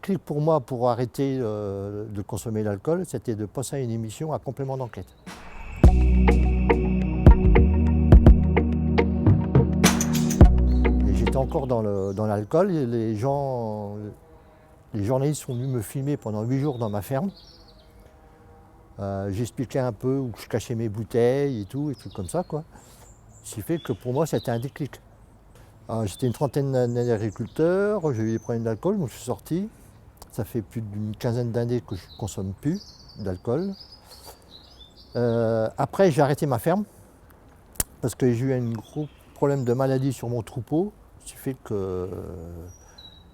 déclic pour moi pour arrêter de consommer l'alcool, c'était de passer à une émission à complément d'enquête. Et j'étais encore dans l'alcool et les journalistes sont venus me filmer pendant 8 jours dans ma ferme. J'expliquais un peu où je cachais mes bouteilles et tout comme ça, quoi. Ce qui fait que pour moi, c'était un déclic. J'étais une trentaine d'années d'agriculteur, j'ai eu des problèmes d'alcool, donc je suis sorti. Ça fait plus d'une quinzaine d'années que je ne consomme plus d'alcool. Après, j'ai arrêté ma ferme parce que j'ai eu un gros problème de maladie sur mon troupeau, ce qui fait que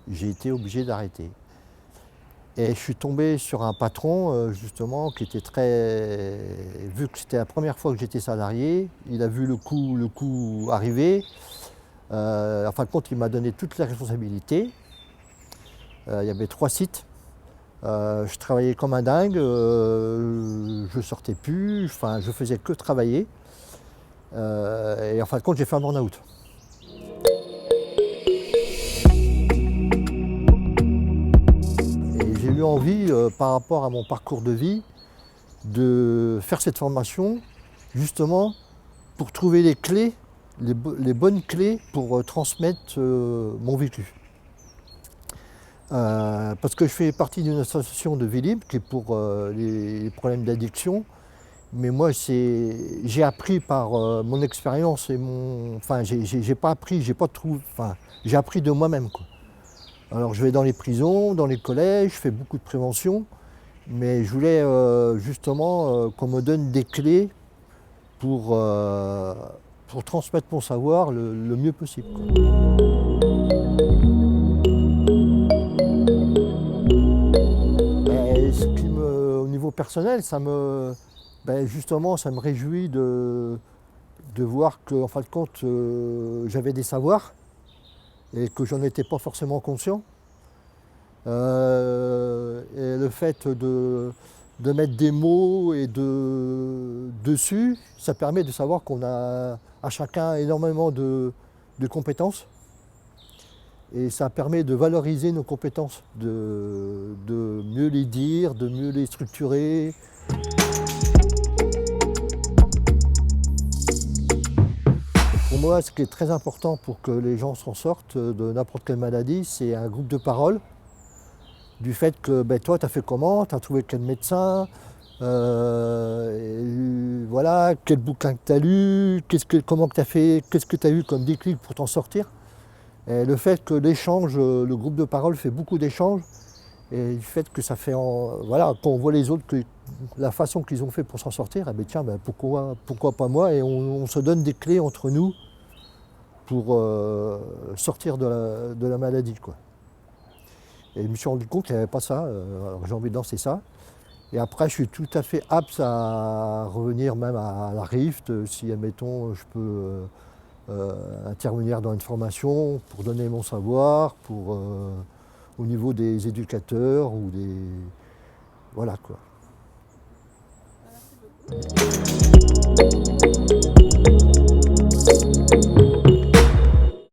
j'ai été obligé d'arrêter. Et je suis tombé sur un patron, justement, qui était très... Vu que c'était la première fois que j'étais salarié, il a vu le coup arriver. En fin de compte, il m'a donné toutes les responsabilités. Il y avait 3 sites. Je travaillais comme un dingue, je sortais plus, enfin, je faisais que travailler. Et en fin de compte, j'ai fait un burn-out. Et j'ai eu envie, par rapport à mon parcours de vie, de faire cette formation, justement, pour trouver les clés, les bonnes clés pour transmettre mon vécu. Parce que je fais partie d'une association de vie libre qui est pour les problèmes d'addiction. Mais moi, j'ai appris par mon expérience et mon... Enfin, j'ai pas appris, j'ai pas trouvé... Enfin, j'ai appris de moi-même, quoi. Alors, je vais dans les prisons, dans les collèges, je fais beaucoup de prévention. Mais je voulais justement qu'on me donne des clés pour transmettre mon savoir le mieux possible, quoi. Au niveau personnel, justement, ça me réjouit de voir qu'en fin de compte, j'avais des savoirs et que j'en étais pas forcément conscient. Et le fait de mettre des mots et dessus, ça permet de savoir qu'on a à chacun énormément de compétences. Et ça permet de valoriser nos compétences, de mieux les dire, de mieux les structurer. Pour moi, ce qui est très important pour que les gens s'en sortent de n'importe quelle maladie, c'est un groupe de parole. Du fait que toi, tu as fait comment, tu as trouvé quel médecin, voilà, quel bouquin que tu as lu, comment tu as fait, qu'est-ce que tu as eu comme déclic pour t'en sortir. Et le fait que l'échange, le groupe de parole fait beaucoup d'échanges, et le fait que ça fait, voilà, quand on voit les autres, la façon qu'ils ont fait pour s'en sortir, tiens, pourquoi pas moi, et on se donne des clés entre nous pour sortir de la maladie, quoi. Et je me suis rendu compte qu'il n'y avait pas ça, alors j'ai envie de lancer ça. Et après, je suis tout à fait apte à revenir même à la Rift, si, admettons, je peux intervenir dans une formation pour donner mon savoir, au niveau des éducateurs ou des... Voilà, quoi. Merci beaucoup.